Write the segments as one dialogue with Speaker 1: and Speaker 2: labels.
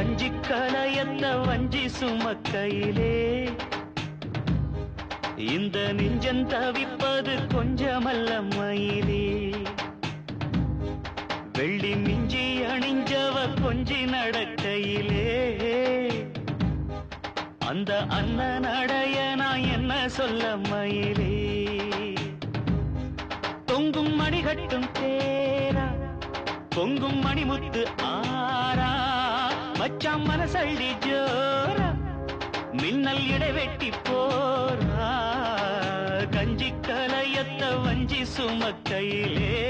Speaker 1: கஞ்சி கலையத்த வஞ்சி சுமக்கையிலே இந்த நெஞ்சம் தவிப்பது கொஞ்சமல்ல மயிலே. வெள்ளி மிஞ்சி அணிஞ்சவ கொஞ்சி நடக்கையிலே அந்த அண்ணன் அடைய நான் என்ன சொல்ல மயிலே. தொங்கும் மணிகட்டும் தேரா பொங்கும் மணிமுத்து ஆரா மச்சாம் மனசள்ளி ஜோரா மின்னல் இடைவெட்டி போரா. கஞ்சி கலையத்த வஞ்சி சுமக்கையிலே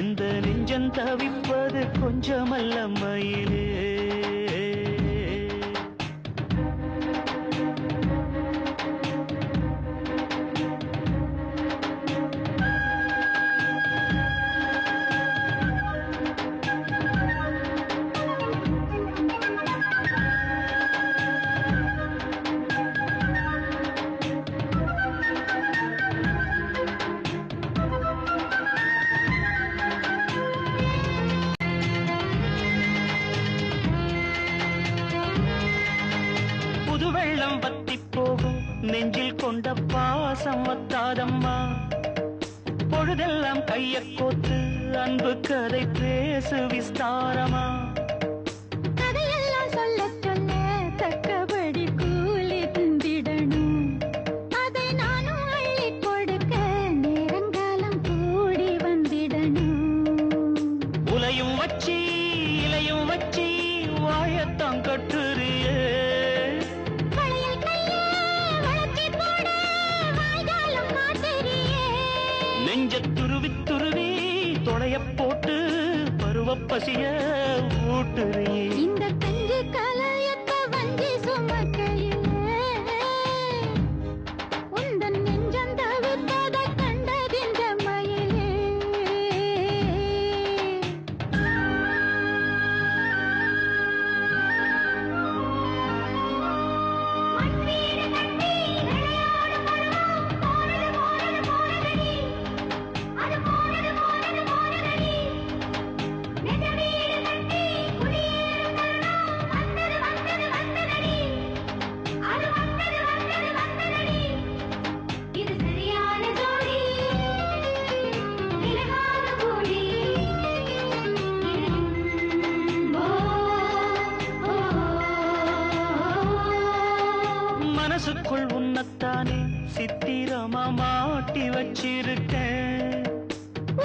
Speaker 1: இந்த நெஞ்சம் தவிப்பது கொஞ்சமல்ல மயிலே. வெள்ளம் பத்தி போகும் நெஞ்சில் கொண்ட பாசம் வத்தாதம்மா. பொழுதெல்லாம் கைய கோத்து அன்பு கதை பேசு விஸ்தாரமா.
Speaker 2: கதையெல்லாம் சொல்ல சொல்ல தக்கபடி கூலி திண்டிடணும். அதை நானும் அள்ளி கொடுக்க நேரங்காலம் கூடி வந்திடணும்.
Speaker 1: உலையும் வச்சி இலையும் வச்சி வாயத்தான் கட்டுறியே. நெஞ்ச துருவி துருவி தொடைய போட்டு பருவ பசிய ஊட்டுறியே.
Speaker 2: இந்த கஞ்சி கலையத்த வஞ்சி சுமக்கையிலே உந்தன் நெஞ்சம் தவிப்பத கண்டதிந்த மயிலே.
Speaker 1: மனசுக்குள் உன்னத்தானே சித்திரமா மாட்டி வச்சிருக்கேன்.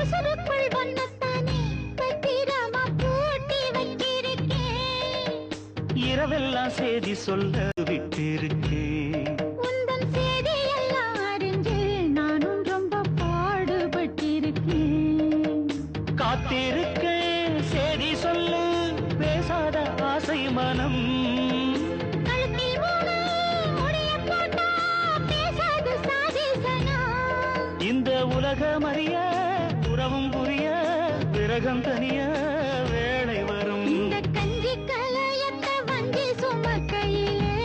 Speaker 2: உசுருக்குள் வண்ணத்தானே பத்திரமா பூட்டி வச்சிருக்கேன்.
Speaker 1: இரவெல்லாம் செய்தி சொல்ல விட்டிருக்கேன்.
Speaker 2: உந்தன் செய்தி எல்லாம் அறிஞ்சு நானும் ரொம்ப பாடுபட்டிருக்கேன்.
Speaker 1: காத்திருக்கேன் செய்தி சொல்லு பேசாத ஆசை மனம். இந்த உலகம் அறிய உறவும் புரிய விரகம் தனிய வேளை வரும்.
Speaker 2: இந்த கஞ்சி கலையத்த வஞ்சி சுமக்கையிலே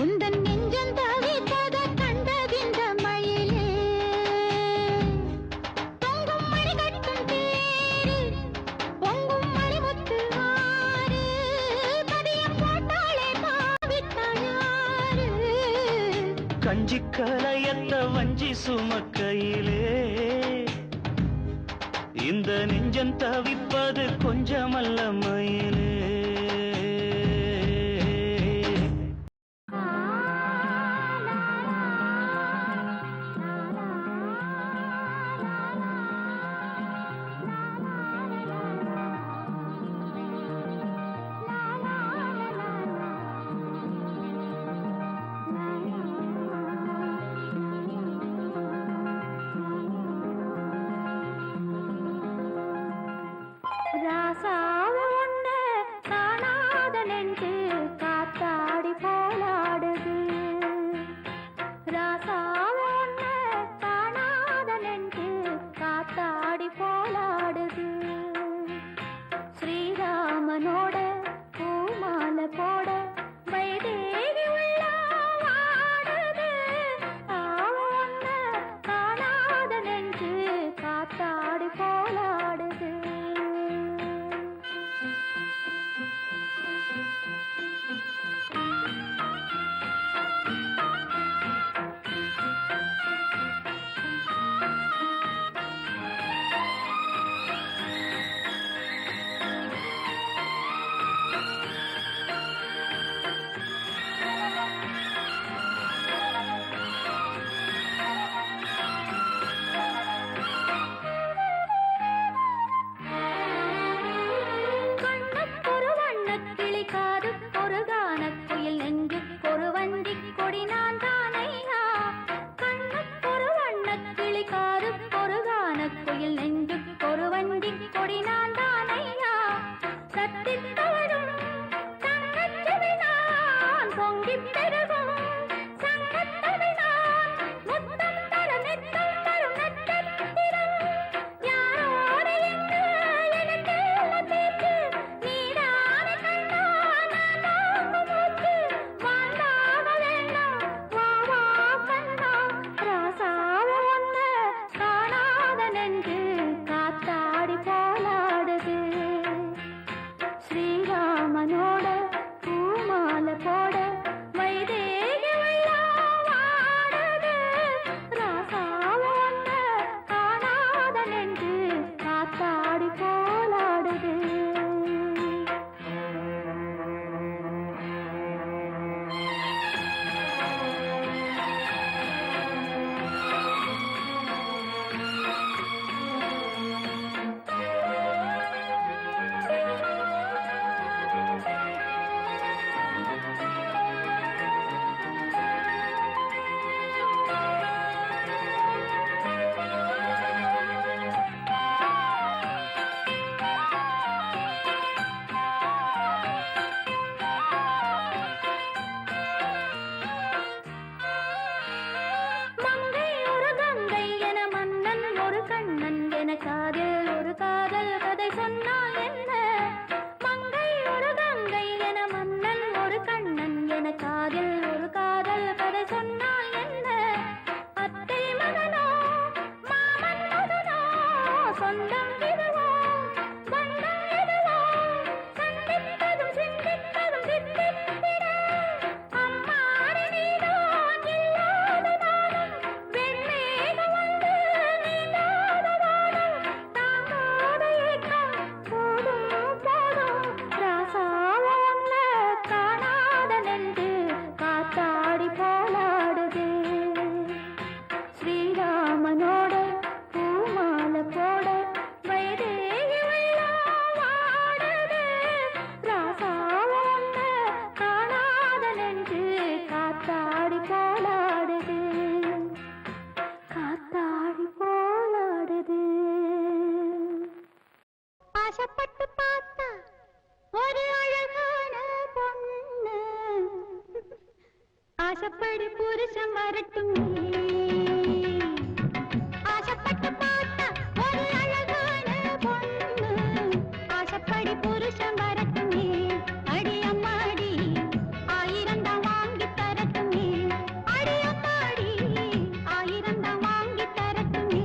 Speaker 2: உந்தன் நெஞ்சம் தவிப்பத கண்டதிந்த மயிலே. தொங்கும் மணிகட்டும் தேரு பொங்கும் மணிமுத்து ஆறு பதியம் போட்டாளே பாவித்தாயாரு.
Speaker 1: கஞ்சி கலையத்த வஞ்சி சுமக்கையிலே இந்த நெஞ்சம் தவிப்பது கொஞ்சமல்ல மயிலே.
Speaker 2: ராசாவே உன்னை காணாத நெஞ்சு காத்தாடி போலாடுது. ராசாவே உன்னை காணாத நெஞ்சு காத்தாடி போலாடுது. ஸ்ரீராமனோட பூமாலை போட வைதேகி உள்ளா வாடுது. உன்னை காணாத நெஞ்சு காத்தாடி போலாடுது. ஆசைப்பட்டு பார்த்தா ஒரு அழகான பொண்ணு ஆசைப்படி புருஷன் வரட்டும் ஆசைப்பட்டு பார்த்தா ஒரு அழகான பொண்ணு ஆசைப்படி புருஷன் வரட்டும் அடி அம்மாடி ஆயிரம் தான் வாங்கி தரட்டும் அடி அம்மாடி ஆயிரம் தான் வாங்கி தரட்டும்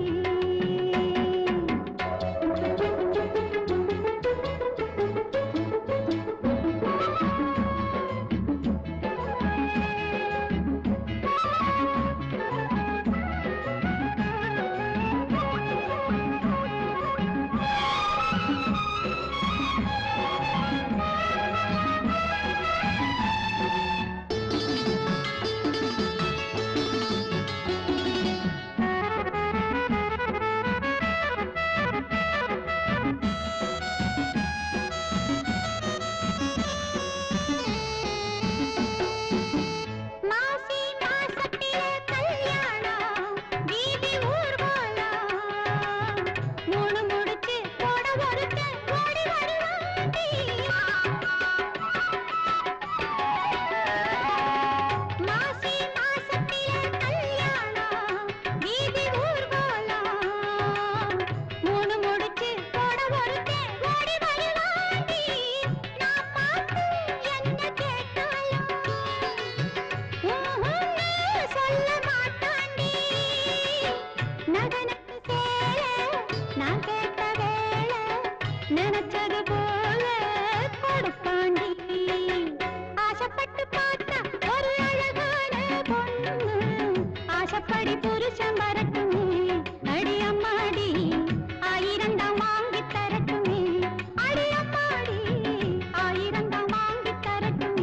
Speaker 2: நினைச்சது போல கொடுப்பாண்டி ஆசைப்பட்டு பார்த்தா ஒரு அழகான பொண்ணு ஆசைப்படி புருஷன் வரட்டும் அடி அம்மாடி ஆயிரம் தான் வாங்கி தரட்டும் அடி அம்மாடி ஆயிரம் தான் வாங்கி தரட்டும்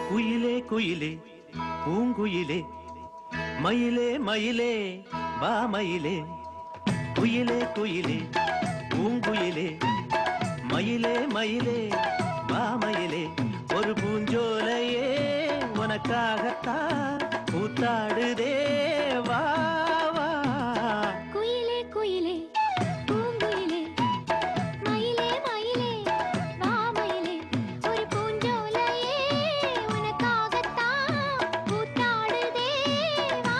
Speaker 1: குயிலே குயிலே பூங்குயிலே மயிலே மயிலே வா மயிலே குயிலே குயிலே பூங்குயிலே மயிலே மயிலே வா மயிலே ஒரு பூஞ்சோலையே உனக்காகத்தான் கூத்தாடுதே வா வா
Speaker 2: குயிலே குயிலே பூங்குயிலே மயிலே மயிலே வா மயிலே ஒரு பூஞ்சோலையே உனக்காகத்தான் கூத்தாடுதே வா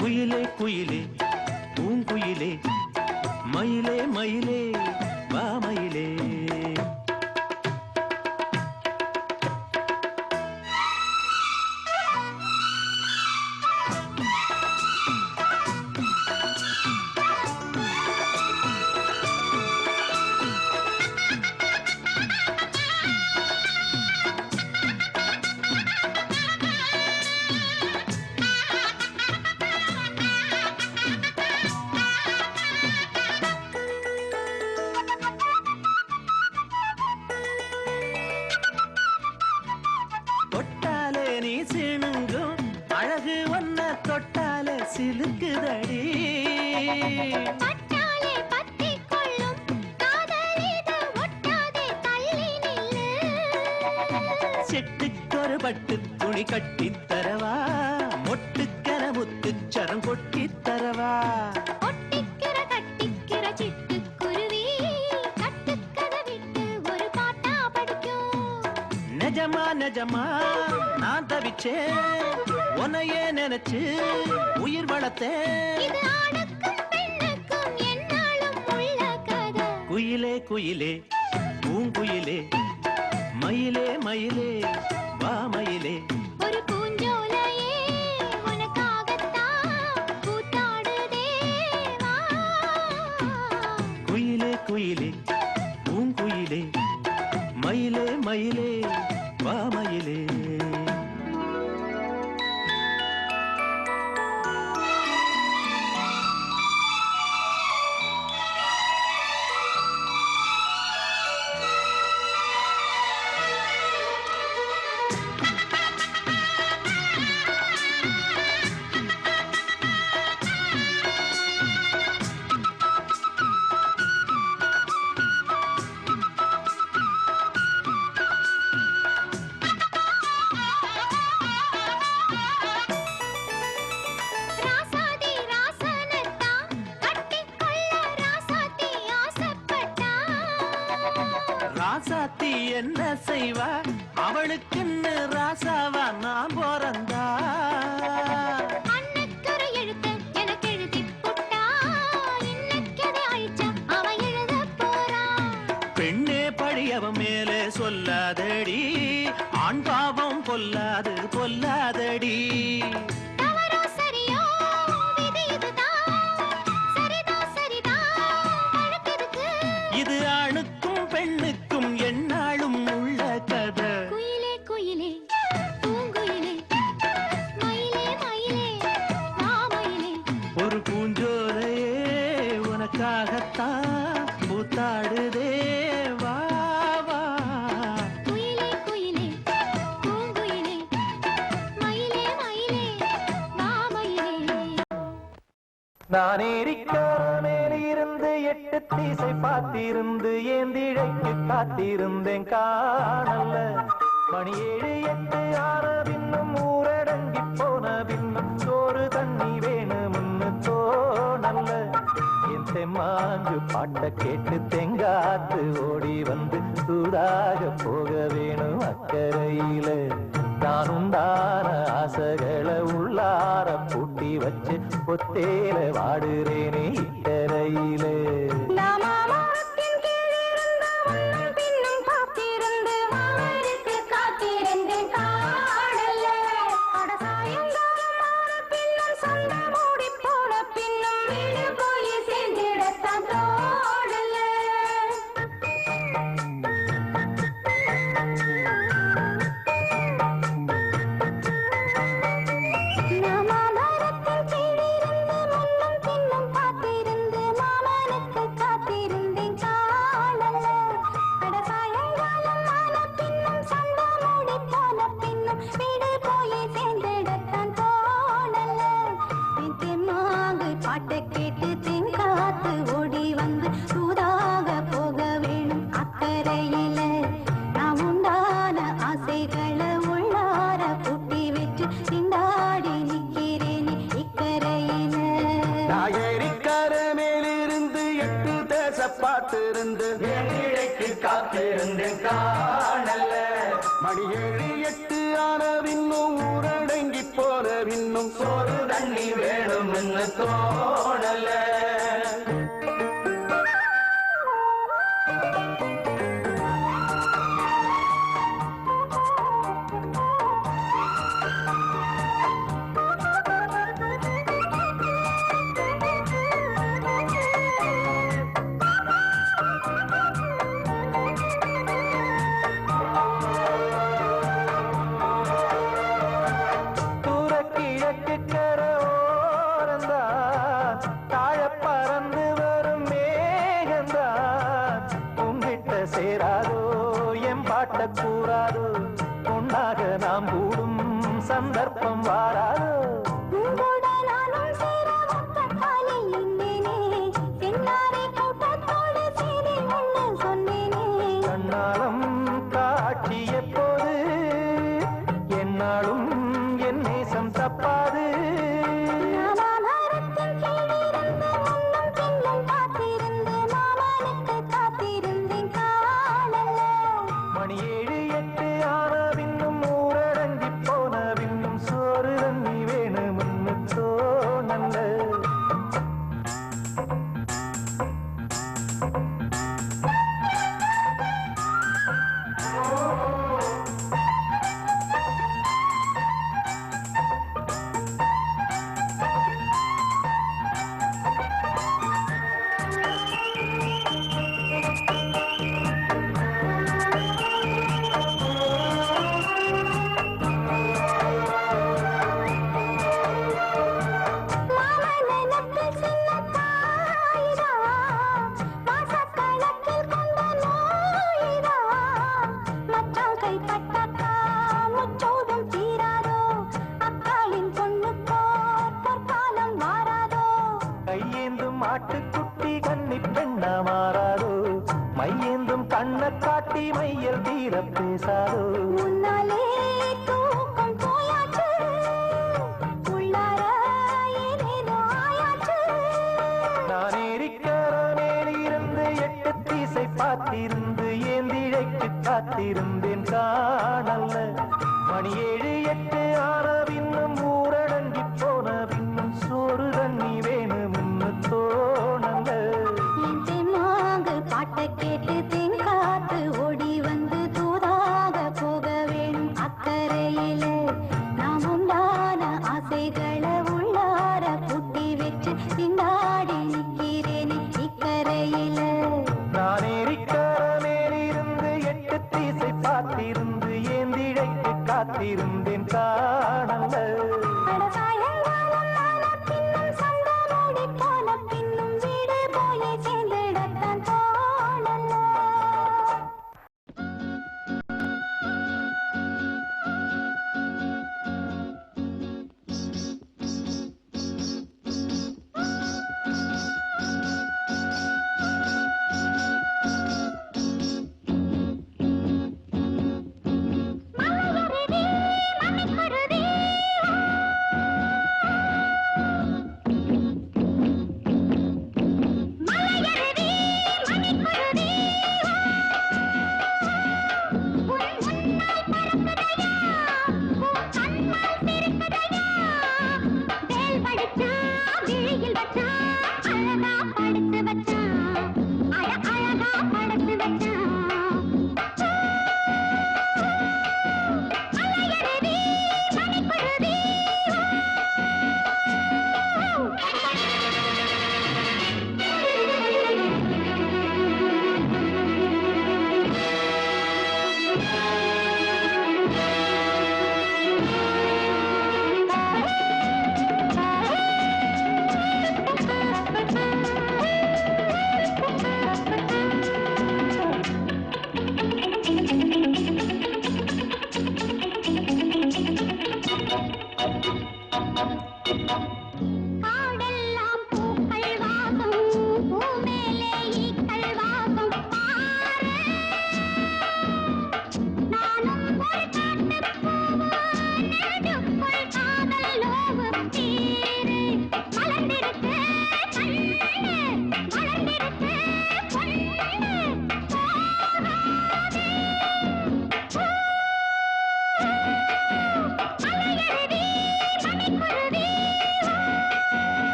Speaker 1: குயிலே குயிலே பூங்குயிலே மயிலே மயிலே வா மயிலே தொட்டாலே நீ சிணுங்கும் அழகு ஒன்ன தொட்டாலே சிலுக்குதடி
Speaker 2: பட்டாலே பத்திக் கொள்ளும் காதலிது ஒட்டாதே தள்ளி நில்லு
Speaker 1: செட்டுக்கொரு பட்டு துணி கட்டித் தரவா மொட்டுக்கர முத்துச்சரம் கொட்டித் தரவா
Speaker 2: ஒட்டிக்கிற கட்டிக்கிற சிட்டுக்குருவி கட்டுக்கதை விட்டு ஒரு பாட்டா படிக்கும்
Speaker 1: நிஜமா நிஜமா நான் தவிச்சேன் உன்னையே நினைச்சு உயிர் வளர்த்தேன்
Speaker 2: இது ஆணுக்கும் பெண்ணுக்கும் என்னாலும் உள்ள கதை
Speaker 1: குயிலே குயிலே பூங்குயிலே மயிலே மயிலே வா மயிலே
Speaker 2: ஒரு பூஞ்சோலையே உனக்காகத்தான் கூத்தாடுதே வா
Speaker 1: குயிலே குயிலே பூங்குயிலே மயிலே மயிலே வா மயிலே
Speaker 2: ராசாதி ராசனத்தான் கட்டிக்கொள்ள ராசாத்தி ஆசைப்பட்டா
Speaker 1: ராசாத்தி என்ன செய்வா அவளுக்குன்னு ராசாவா நான் பிறந்தா
Speaker 2: அன்னைக்கரை எழுத்து எனக்கு எழுதிப் புட்டா இன்னைக்கதை அழிச்சா அவன் எழுதப் போறான்
Speaker 1: பெண்ணே பழியவன் மேலே சொல்லாதடி ஆண் பாவம் பொல்லாது பொல்லாதடி
Speaker 2: தவறோ சரியோ விதி இதுதான் சரிதான் சரிதான் வழக்கெதுக்கு
Speaker 1: இது ஆணுக்கும் பெண்ணுக்கும் எந்நாளும் உள்ள கதை
Speaker 2: குயிலே குயிலே பூங்குயிலே மயிலே மயிலே வா மயிலே
Speaker 1: ஒரு பூஞ்சோலையே உனக்காகத்தான் கூத்தாடுதே வா வா
Speaker 2: குயிலே குயிலே பூங்குயிலே மயிலே மயிலே வா மயிலே
Speaker 1: நான் ஏரிக்காமேலிருந்து 8 திசை பார்த்திருந்து ஏந்திழைக்கு காத்திருந்தேன் காணல்ல மணி 7 8 ஆற பின்னும் ஊரடங்கி போன பின்னும் சோறு தண்ணி வேணும்னு தோணல்ல என் தெம்மாஞ்சு பாட்ட கேட்டு தெங்காத்து ஓடி வந்து சூடாக போக வேணும் அக்கறையில நான் உண்டான ஆசைகளை உள்ளார பூட்டி வச்சு ஒத்தேல வாடுறேனே இக்கரையிலே
Speaker 2: மாமரத்தின் கீழிருந்து முன்னும் பின்னும் காத்திருந்து மாமருக்கு காத்திருந்தேன் காணல அட சாயங்காலம் ஆன பின்னும் சண்டை மூடி போன பின்னும் வீடு போய் சேர்ந்திடத்தான் தோணல மாமரத்தின் கீழிருந்து முன்னும் பின்னும் காத்திருந்து மாமனை
Speaker 1: ஆனவின்னும் ஊரடங்கி போனவின்னும் சோறு தண்ணி வேணும்னு தோணல. சேராதோ எம்பாட்ட கூறாதோ பொன்னாக நாம் கூடும் சந்தர்ப்பம் வாராதோ. கண்ணாலம் காட்சி எப்போது என்னாலும் என் நேசம் தப்பாது. மணி 7 8 ஆனவின்னும் ஊரடங்கி போனவின்னும் சோறு தண்ணி வேணும்னு தோணல. கையேந்தும் ஆட்டுக்குட்டி கன்னி பெண்ணா மாறாதோ மையேந்தும் கண்ண காட்டி மையல் தீர பேசாதோ. நான் ஏறிக்கர மேலிருந்து 8 தீசை பார்த்திருந்து ஏந்திழைக்கு காத்திருந்தேன் காணல்ல. மணி 7 8 ஆனவின்னும் ஊரடங்கி போனவின்னும் சோறு தண்ணி வேணும்னு தோணல.
Speaker 2: பாட்ட கேட்டு தென் காத்து ஓடி வந்து தூதாக போக வேணும் அக்கறையில. நாம் உண்டான ஆசைகளை உள்ளார பூட்டி வச்சு திண்டாடி நிற்கிறேன் இக்கரையில.
Speaker 1: நான் ஏறிக்கர மேலிருந்து 8 தீசை பார்த்திருந்து ஏந்திழைக்கு காத்திருந்தேன் காணல்ல.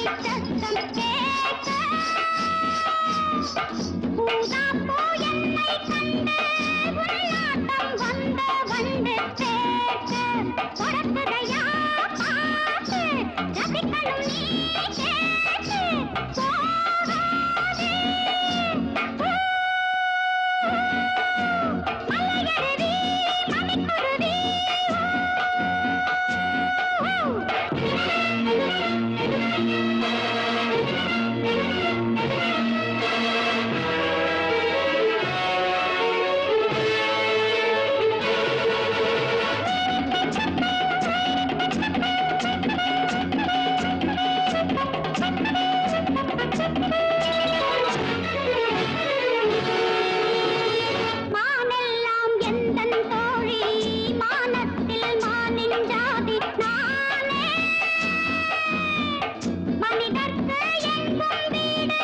Speaker 2: சத்தம் கேட்க பூதாப்பூ என்னை கண்டு உள்ளாட்டம் வந்து கேட்க பொறக்குதையா பாட்டு ரசிக்கணும் நீ கேட்டு போகாதே மலையருவி மணிக்குருவி மானெல்லாம் எந்தன் தோழி மானத்தில் மானின் ஜாதி நானே மனிதர்க்கு எங்கும் வீடு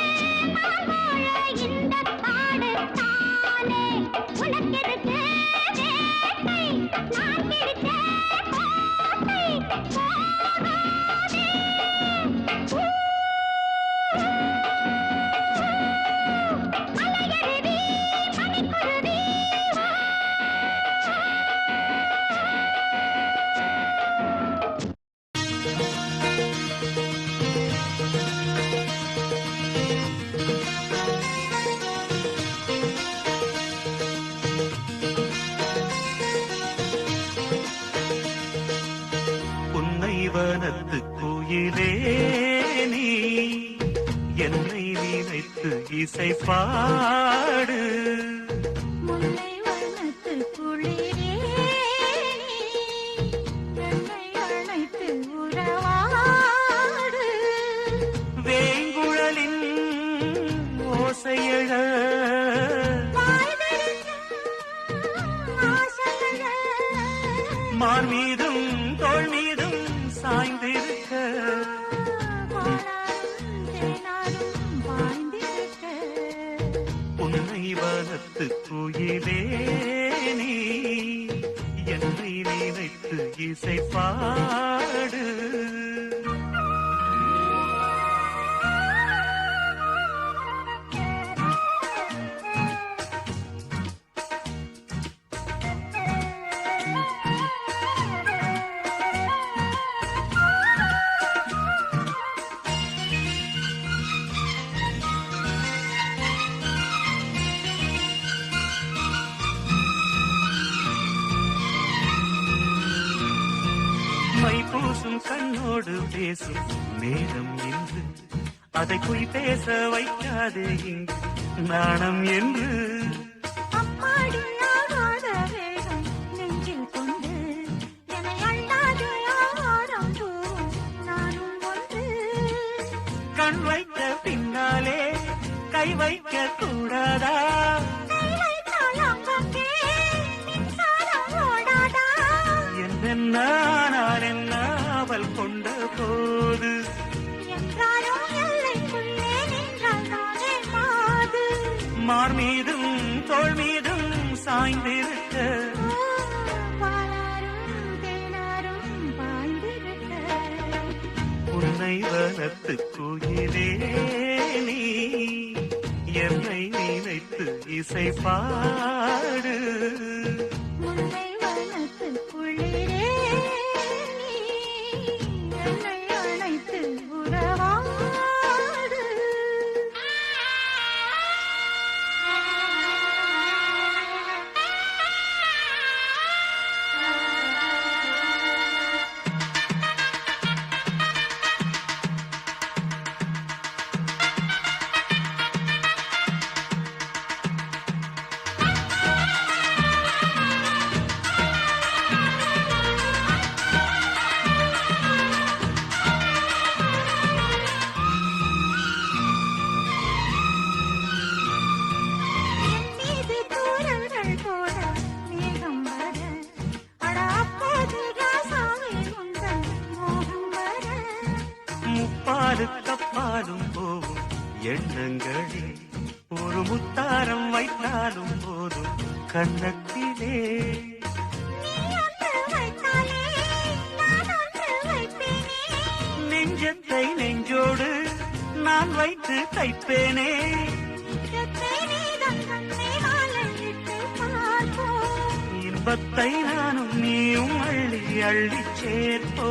Speaker 2: நான் வாழ இந்த காடு தானே உனக்கெதுக்கு வேட்டை நான் பிடித்த கோட்டை போகாதே மலையருவி மணிக்குருவி
Speaker 1: புன்னை வனத்து கோயிலே நீ என்னை நினைத்து இசை பாடு
Speaker 2: முல்லை வண்ணத்து குளிரே என்னை அழைத்து உறவாடு
Speaker 1: வேங்குழலின் ஓசையழ மார் மீதும் தோள் மீதும் சாய்ந்திருக்க புன்னை வனத்து கோயிலே நீ என்னை நினைத்து இசை பாடு மை பூசும் கண்ணோடு பேசும் நேரம் என்று அதை பொய் பேச வைக்காதே இங்கு நாணம் என்று
Speaker 2: அம்மாடி ஆகாத வேகம் நெஞ்சில் கொண்டு என்னை அள்ளாதே ஆகாரம் தூவும் நானும் ஒன்று
Speaker 1: கண் வைத்த பின்னாலே கை வைக்க கூடாதா
Speaker 2: கை வைத்தால் அங்கங்கே மின்சாரம் ஓடாதா
Speaker 1: என்னென்ன நான் என்ன அவள் கொண்ட போது
Speaker 2: என்றாலும் எல்லைக்குள்ளே நின்றால் நானே மாது
Speaker 1: மார் மீதும் தோள் மீதும் சாய்ந்திருக்க
Speaker 2: பாலாரும் தேனாரும் பாய்ந்திருக்க
Speaker 1: உன்னை வனத்து கோயிலே நீ என்னை நினைத்து இசை பாடு
Speaker 2: முல்லை வனத்து குளிரே நீ என்னை அழைத்து உறவாடு
Speaker 1: முப்பாலுக்கப்பாலும் போகும் எண்ணங்களே ஒரு முத்தாரம் வைத்தாலும் போதும் கண்ணத்திலே நெஞ்சத்தை நெஞ்சோடு பார்த்து தைப்பேனே. இன்பத்தை நானும் நீயும் அள்ளி அள்ளி சேர்ப்போ.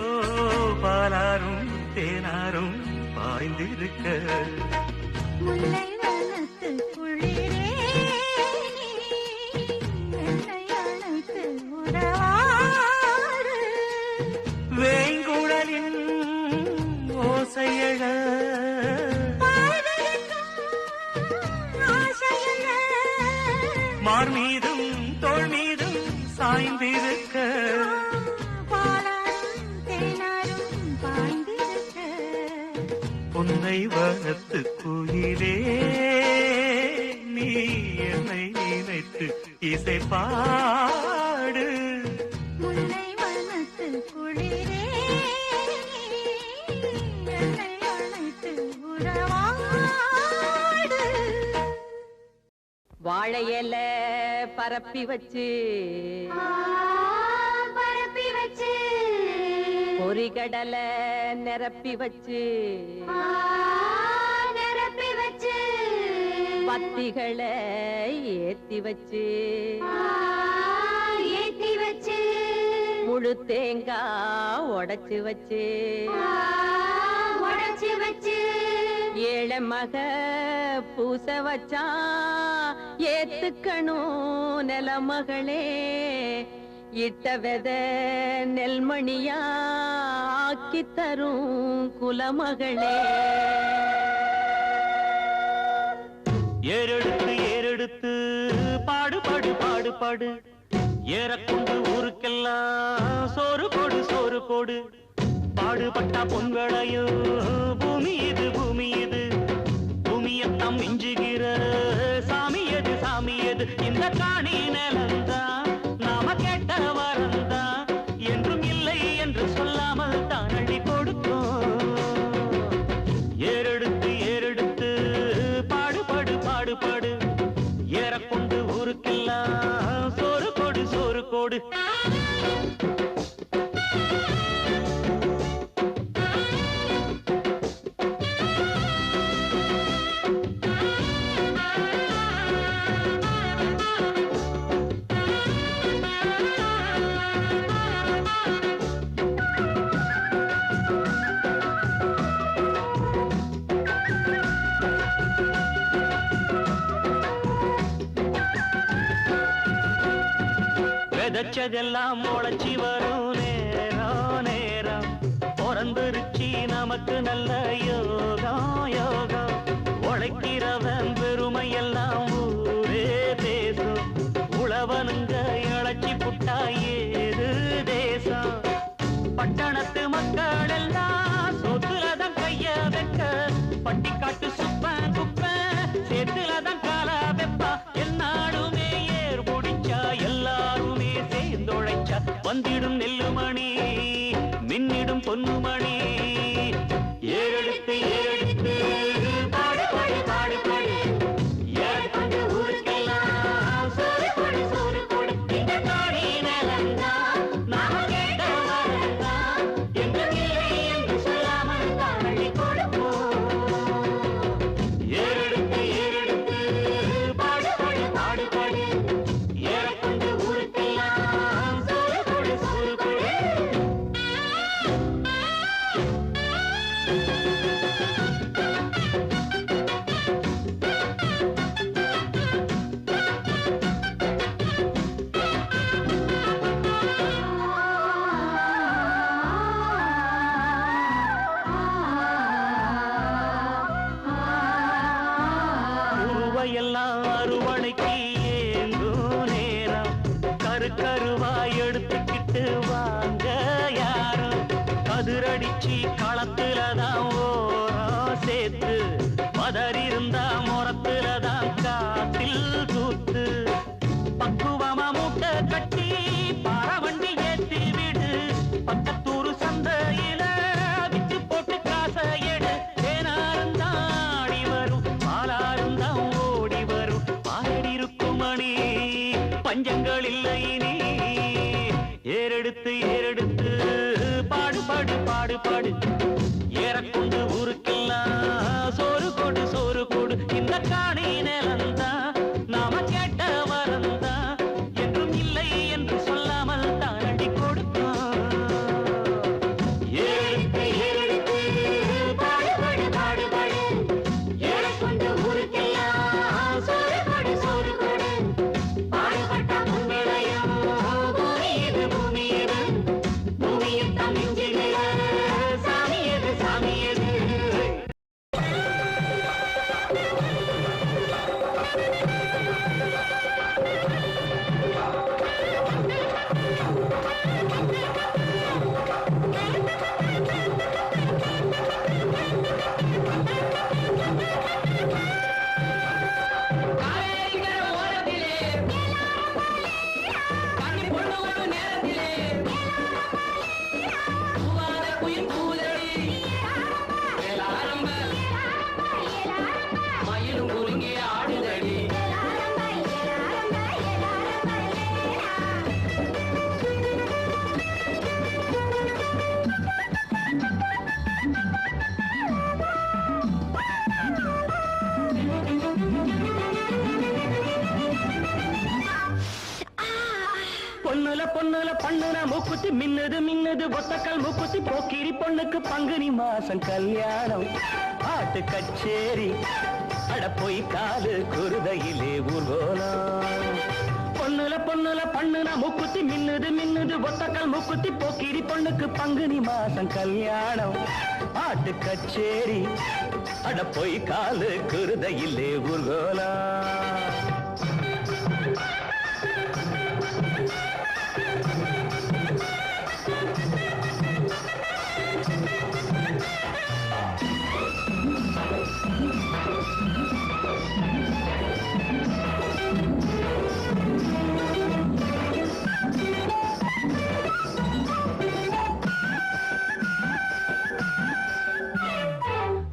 Speaker 1: ஓ பாலாரும் தேனாரும் பாய்ந்திருக்க.
Speaker 2: முல்லை வனத்து குளிரே என்னை அழைத்து உறவாடு.
Speaker 1: வேங்குழலின் ஓசையழ மார் மீதும் தோள் மீதும் சாய்ந்திருக்க. உன்னை வனத்து குயிலே நீ என்னை நினைத்து இசை பாடு.
Speaker 2: முல்லை வனத்து குளிரே என்னை அழைத்து உறவாடு.
Speaker 3: வாழையில பரப்பி வச்சு
Speaker 2: பரப்பி வச்சு
Speaker 3: பொறிகடலை நிரப்பி வச்சு
Speaker 2: நிரப்பி வச்சு
Speaker 3: பத்திகளை ஏத்தி வச்சு
Speaker 2: ஏத்தி வச்சு
Speaker 3: முழு தேங்காய் உடைச்சு வச்சு
Speaker 2: உடைச்சு வச்சு
Speaker 3: ஏழை மக பூச வச்சா ஏத்துக்கணும் நிலமகளே. இட்ட வெத நெல்மணியா ஆக்கி தரும் குலமகளே.
Speaker 1: ஏறெடுத்து ஏறெடுத்து பாடு பாடு பாடு பாடு. ஏறக்கொண்டு ஊருக்கெல்லாம் சோறு போடு சோறு போடு. பாடுபட்டா பொங்கலையோ பூமி இது பூமி இது. பூமியத்தான் மிஞ்சுகிற சாமி எது சாமி எது. இந்த காணி நிலந்தான் நாம கேட்ட வரந்தான் என்றும் இல்லை என்று சொல்லாமல் தான் அள்ளி கொடுத்தோம். ஏறெடுத்து ஏறெடுத்து பாடு பாடு பாடு பாடு. ஏறக்கொண்டு ஊருக்கெல்லாம் சோறு கொடு சோறு கொடு. விதைச்சதெல்லாம் முளைச்சி வரும் நேரம் நேரம். பிறந்துருச்சி நமக்கு நல்ல யோகம் யோகம். உழைக்கிறவன் பெருமையெல்லாம் ஊரே பேசும். உழவனுங்க இழைச்சி புட்டா ஏது தேசம். பட்டணத்து மக்கள் எல்லாம் சொத்துலதான் கைய வைக்க. பட்டிக்காட்டு சுப்பன் குப்பன் சேத்துலதான் கால வெப்பா. என்னாலுமே ஏர் முடிச்சா எல்லாருமே சேர்ந்தொழைச்சா வந்திடும் நெல்லுமணி மின்னிடும் பொன்னுமணி. ஏறெடுத்து ஏறெடுத்து பாடு பாடு பாடு பாடு. ஏறக்கொண்டு ஊருக்கெல்லாம் சோறு கொடு சோறு கொடு. இந்த காணி நிலந்தான் நாம கேட்ட வரந்தான் என்றும் இல்லை என்று சொல்லாமல் தான் அள்ளி கொடுப்போம். ஏறெடுத்து ஏறெடுத்து பாடு பாடு பாடு பாடு. ஏறக்கொண்டு ஊருக்கெல்லாம் சோறு கொடு சோறு கொடு. உருவையெல்லாம் அறுவடைக்கு ஏங்கும் நேரம். கரு கருவாய் எடுத்துக்கிட்டு வாங்க யாரும். கதிரடிச்சு களத்துலதான் ஓரம் சேர்த்து. மதறிருந்தா முறத்துலதான் காத்தில் தூத்து. பக்குவமா மூட்டை கட்டி பாரவண்டி ஏத்தி விடு. பக்கத்தூரு சந்தையில வித்து போட்டு காசை எடு. தேனாருந்தான் ஆடி வரும் பாலாருந்தான் ஓடி வரும். பாரடி இருக்கும் மணி பஞ்சங்கள் இல்லை இனி. ஏறெடுத்து ஏறெடுத்து பாடு பாடு
Speaker 4: கண்ணி பொண்ணு ஒரு நேரத்திலே பூவாத குயில் பூதடி வேளாரம்ப மயிலும் குலுங்கி ஆடுதடி
Speaker 1: பொண்ணுல பொண்ணுல பண்ணுன மூக்குத்தி மின்னுது மின்னுது ஒத்தக்கல் மூக்குத்தி போக்கிரி பொண்ணுக்கு பங்குனி மாசம் கல்யாணம் பாட்டு கச்சேரி அட போய் காலு குருதையிலே ஊர்கோலம் பொண்ணுல பொண்ணுல பண்ணுன மூக்குத்தி மின்னுது மின்னுது ஒத்தக்கல் மூக்குத்தி போக்கிரி பொண்ணுக்கு பங்குனி மாசம் கல்யாணம் பாட்டு கச்சேரி அட போய் காலு குருதையிலே ஊர்கோலம்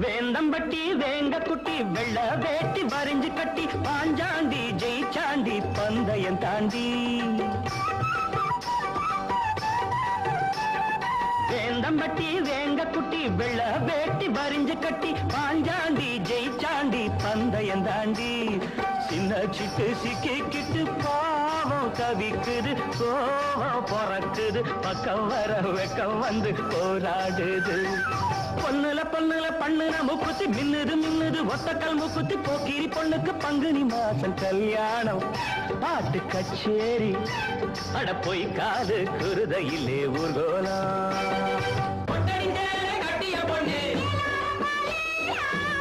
Speaker 1: வேந்தம்பட்டி வேங்க குட்டி வெள்ள வேட்டி வரைஞ்சு கட்டி பாஞ்சாண்டி ஜெயிச்சாண்டி பந்தயம் தாண்டி வேந்தம்பட்டி வேங்க குட்டி வெள்ள வேட்டி வரைஞ்சு கட்டி பாஞ்சாண்டி ஜெயிச்சாண்டி பந்தயம் தாண்டி சின்ன சிட்டு சிக்கிக்கிட்டு பாவம் தவிக்குது கோவம் பொறக்குது பக்கம் வர வெக்கம் வந்து போராடுது பொண்ணுல பொண்ணுல பண்ணுன மூக்குத்தி மின்னுது மின்னுது ஒத்தக்கல் மூக்குத்தி போக்கிரி பொண்ணுக்கு பங்குனி மாசம் கல்யாணம் பாட்டு கச்சேரி அட போய் காது குருதையிலே ஊர்கோலம்
Speaker 4: கொட்டடி சேலை கட்டிய பொண்ணு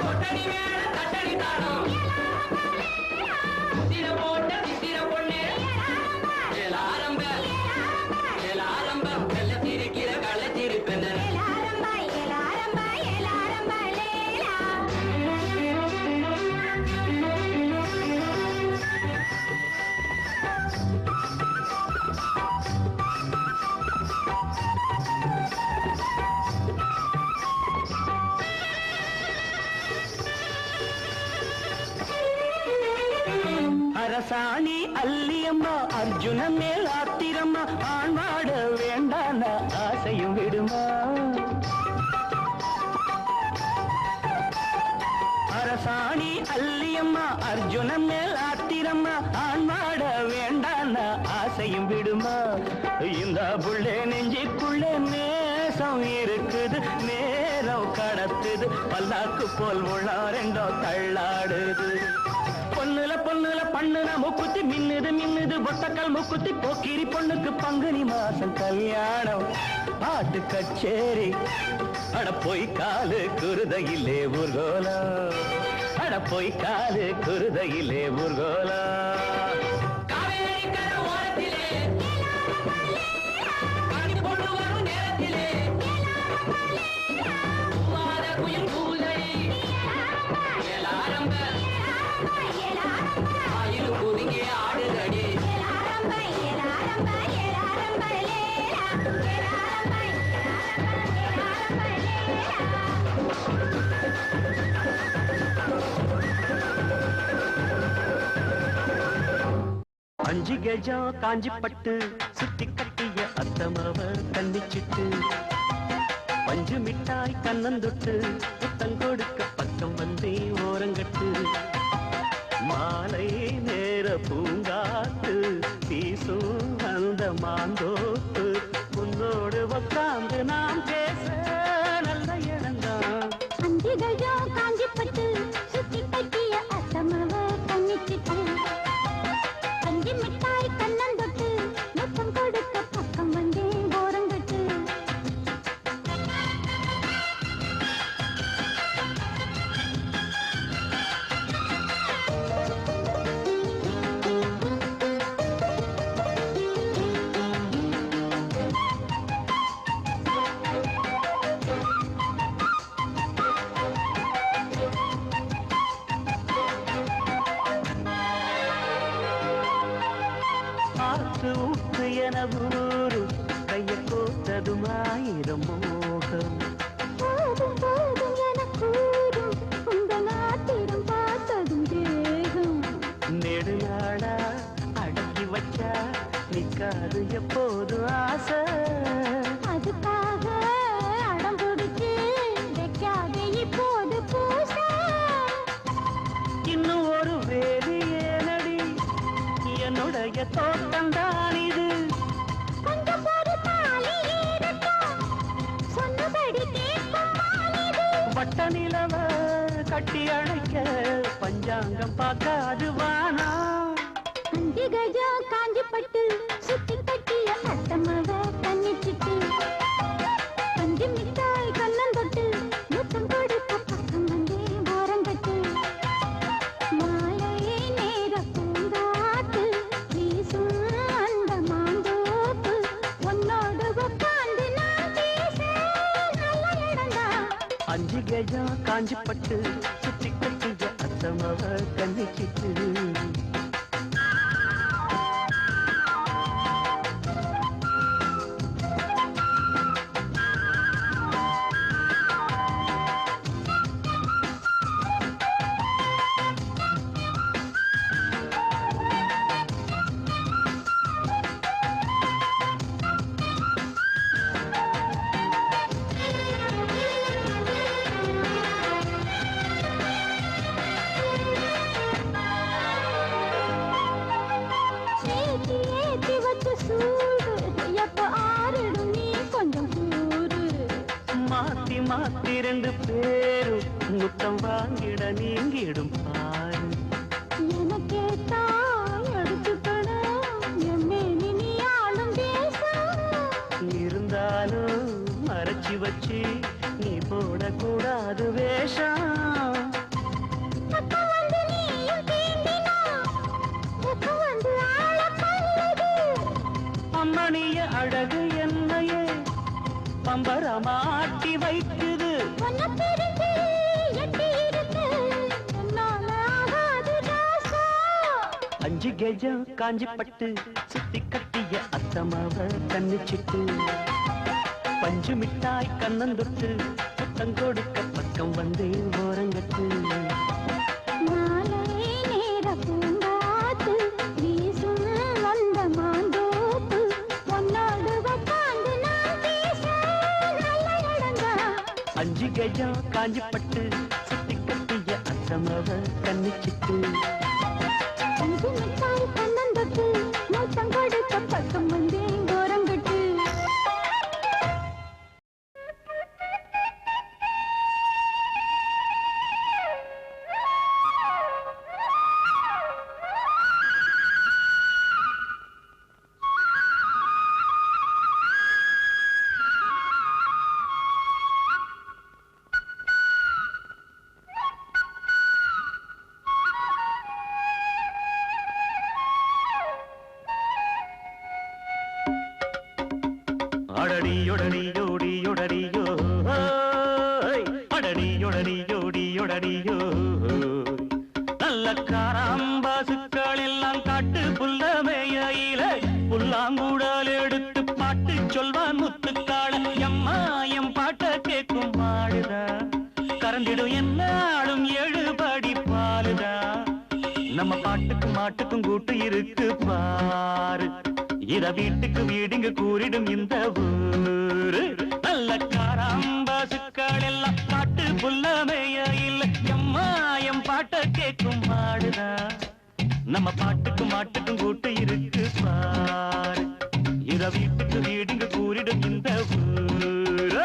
Speaker 4: கொட்டடி மேல தட்டடி தானம் முத்திர போட்ட சித்திர பொண்ணு வேளாரம்ப வெள்ள சிரிக்கிற கள்ள சிரிப்பென
Speaker 1: அரசாணி அல்லியம்மா அர்ஜுன மேல் ஆத்திரம்மா ஆண்வாட வேண்டான ஆசையும் விடுமா அரசாணி அல்லியம்மா அர்ஜுன மேல் ஆத்திரம்மா ஆண்வாட வேண்டான ஆசையும் விடுமா இந்த புள்ளே நெஞ்சிக்குள்ளே நேசம் இருக்குது நேரம் கடத்துது பல்லாக்கு போல் உள்ள ரெண்டோ தள்ளாடுது பொண்ணுல பொண்ணுல பண்ணுன மூக்குத்தி மின்னுது மின்னுது ஒத்தக்கல் மூக்குத்தி போக்கிரி பொண்ணுக்கு பங்குனி மாசம் கல்யாணம் பாட்டு கச்சேரி அட போய் காலு குருதையிலே ஊர்கோலம் அட போய் காலு குருதையிலே ஊர்கோலம்
Speaker 4: காவேரி கரை ஓரத்திலே கண்ணி பொண்ணு வரும் நேரத்திலே பூவாத குயில் பூதடி வேளாரம்ப மயிலும் குலுங்கி ஆடுதடி
Speaker 1: அஞ்சு கஜம் காஞ்சி பட்டு சுத்தி கட்டிய அத்தமவ கண்ணிச்சிட்டு பஞ்சு மிட்டாய் கண்ணந்தொட்டு புத்தம் கொடுக்க பக்கம் வந்தே ஓரங்கட்டு மாலை நேர பூங்காத்து வீசும் அந்த மாந்தோப்பு உன்னோடு உக்காந்து நாம் பேச நல்ல இடம்தான்
Speaker 2: அஞ்சுகஜோ காஞ்சிப்பட்டு சுத்தி கட்டிய அசமவ கண்ணிச்சிட்டு பஞ்சு மிட்டாய் கண்ணந்தொட்டு முத்தம் கொடுக்க பக்கம் வந்தே ஓரங்கட்டு
Speaker 1: ஆத்து ஊத்து என ஊரு கைய கோத்ததும் ஆயிரம் மோகம்
Speaker 2: போதும் போதும் என கூறும் உங்கள் நாட்டிடம் பார்த்ததும் தேகம்
Speaker 1: நெடுநாளா அடக்கி வச்சா நிக்காது எப்போது ஆசை
Speaker 2: அதுக்காக அடம் பிடிச்சு வைக்காதே இப்போது பூச
Speaker 1: இன்னும் ஒரு வேலி ஏனடி என்னுடைய தோட்டம்தான் இது
Speaker 2: கொஞ்சம் பொறுத்தாலி இருக்கட்டும் சொன்னபடி கேட்கும் மாலிது
Speaker 1: வட்ட நிலவ கட்டி அணைக்க பஞ்சாங்கம் பார்க்காது வானா
Speaker 2: அஞ்சு கஜம் காஞ்சி பட்டு சுத்தி கட்டிய அத்தமவ கண்ணிச்சிட்டு பஞ்சு மிட்டாய் கண்ணந்தொட்டு முத்தம் கொடுக்க பக்கம் வந்தே ஓரங்கட்டு மாலை நேர பூங்காத்து வீசும் அந்த மாந்தோப்பு உன்னோடு உட்கார்ந்து நான் பேச நல்ல இடம்தான்
Speaker 1: அஞ்சு கஜம் காஞ்சி பட்டு சுத்தி கட்டிய அத்தமவ கண்ணிச்சிட்டு
Speaker 2: ஏத்தி ஏத்தி வச்ச சூடு எப்ப ஆறிடும் நீ கொஞ்சம் கூறு
Speaker 1: மாத்தி மாத்தி ரெண்டு பேரும் முத்தம் வாங்கிட நீங்கிடும் பாரு
Speaker 2: எனக்கே தான் எடுத்துக்கணும் எம்மேனி நீ ஆளும் தேசம்
Speaker 1: இருந்தாலும் மறைச்சி வச்சு நீ போடக்கூடாது வேஷம்
Speaker 2: அப்ப வந்து நீயும் தீண்டினா எப்ப வந்து ஆள கொல்லுது
Speaker 1: அம்மணிய அழகு என்னையே பம்பரமாட்டி வைக்குது
Speaker 2: உன்னை பிரிஞ்சு எட்டி இருக்கு என்னால ஆகாது ராசா
Speaker 1: அஞ்சு கெஜம் காஞ்சி பட்டு சுத்தி கட்டிய அத்தமாவ கண்ணிச்சிட்டு பஞ்சு மிட்டாய் கண்ணந்தொட்டு புத்தம் கொடுக்க பக்கம் வந்து ஓரங்கட்டு
Speaker 2: மாலை நேர பூங்காத்து வீசும் அந்த மாந்தோப்பு உன்னோடு உட்கார்ந்து நான் பேச நல்ல இடம்தான்
Speaker 1: அஞ்சு கெஜம் காஞ்சி பட்டு சுத்தி கட்டிய அத்தமாவ கண்ணிச்சிட்டு
Speaker 2: அஞ்சு மிட்டாய் கண்ணந்தொட்டு முத்தம் கொடுக்க பக்கம் வந்தே ஓரங்கட்டு
Speaker 1: அடடியொடடியோடியொடடியோ அடடியொடடியோடியொடடியோ நல்ல காராம்பாசுக்கள் எல்லாம் காட்டு புல்ல மேயில புல்லாங்குடல் எடுத்து பாட்டு சொல்வான் முத்துக்காள எம்மா எம் பாட்ட கேட்கும் பாடுதா கறந்திடும் என்னாலும் எழுபடி பாலுதா நம்ம பாட்டுக்கும் மாட்டுக்கும் கூட்டு இருக்கு பாரு இத வீட்டுக்கு வீடுங்க கூறிடும் இந்த ஊரு நல்ல காராம்பாசுக்கள் எல்லாம் பாட்டு புல்லமைய இல்ல எம்மாயம் பாட்ட கேட்கும் மாடுதா நம்ம பாட்டுக்கும் மாட்டுக்கும் கூட்டு இருக்கு பாரு இத வீட்டுக்கு வீடுங்க கூறிடும் இந்த ஊரு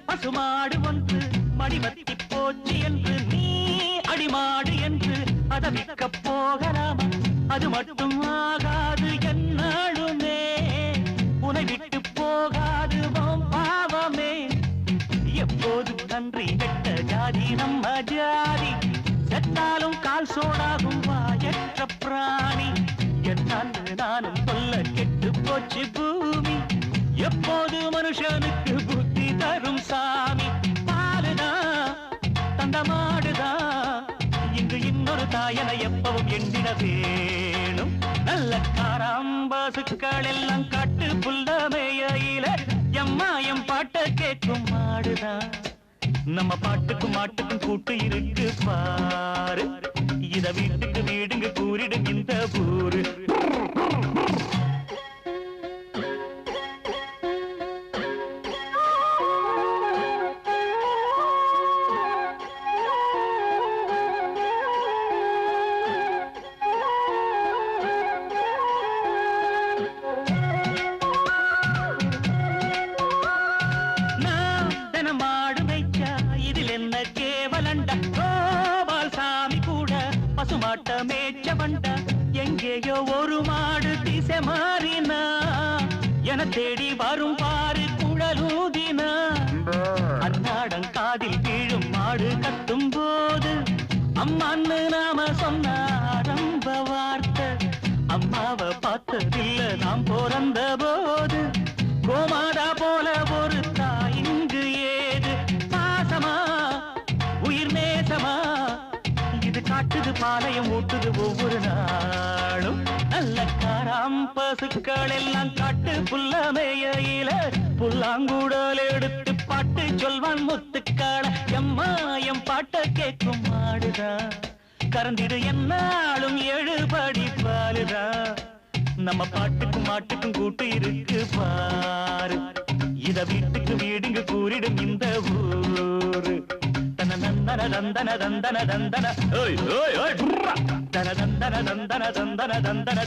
Speaker 1: பசுமாடு ஒன்று மடிவத்தி போச்சு என்று நீ பதவிக்க போகலாமா அது மட்டும் ஆகாது என்னாலுமே உனை விட்டு போகாது உன் பாவமே எப்போது நன்றி கெட்ட ஜாதி நம்ம ஜாதி செத்தாலும் கால் சோடாகும் வாயற்ற பிராணி என்னான்னு நானும் சொல்ல கெட்டு போச்சு பூமி எப்போது மனுஷனுக்கு புத்தி தரும் சாமி பாலுதான் தந்த மாடுதான் இங்கு இன்னொரு தாயனை எப்பவும் எண்ணிட வேணும் நல்ல காராம்பாசுக்கள் எல்லாம் காட்டு புல்லமையில எம்மாயம் பாட்ட கேட்கும் மாடுதான் நம்ம பாட்டுக்கும் மாட்டுக்கும் கூட்டு இருக்கு பாரு இத வீட்டுக்கு வீடுங்க கூறிடும் இந்த ஊரு எங்கேயோ ஒரு மாடு திசை மாறினா என தேடி வரும் பாரு குழலூதினா அன்னாடம் காதில் வீழும் மாடு கத்தும் போது அம்மான்னு நாம சொன்ன ஆரம்ப வார்த்தை அம்மாவை பார்த்ததில்ல நாம் பிறந்த போது கோமாதா போல ஒரு தாய் இங்கு ஏது பாசமா உயிர் நேசமா இது காட்டுது பாளையம் ஊட்டுது ஒவ்வொரு நாளும் நல்ல காராம் பசுக்கள் எல்லாம் காட்டு புல்லமையில புல்லாங்கூடல் எடுத்து பாட்டு சொல்வான் முத்துக்காள எம்மா எம் பாட்ட கேட்கும் மாடுதான் கறந்திடு என்னாலும் எழுபடி பாலுதான் நம்ம பாட்டுக்கும் மாட்டுக்கும் கூட்டு இருக்கு பாரு இத வீட்டுக்கு வீடுங்க கூறிடும் இந்த ஊரு தன தந்தன தந்தன தந்தன ஓய் ஓய் ஓய் தன தந்தன தந்தன தந்தன தந்தன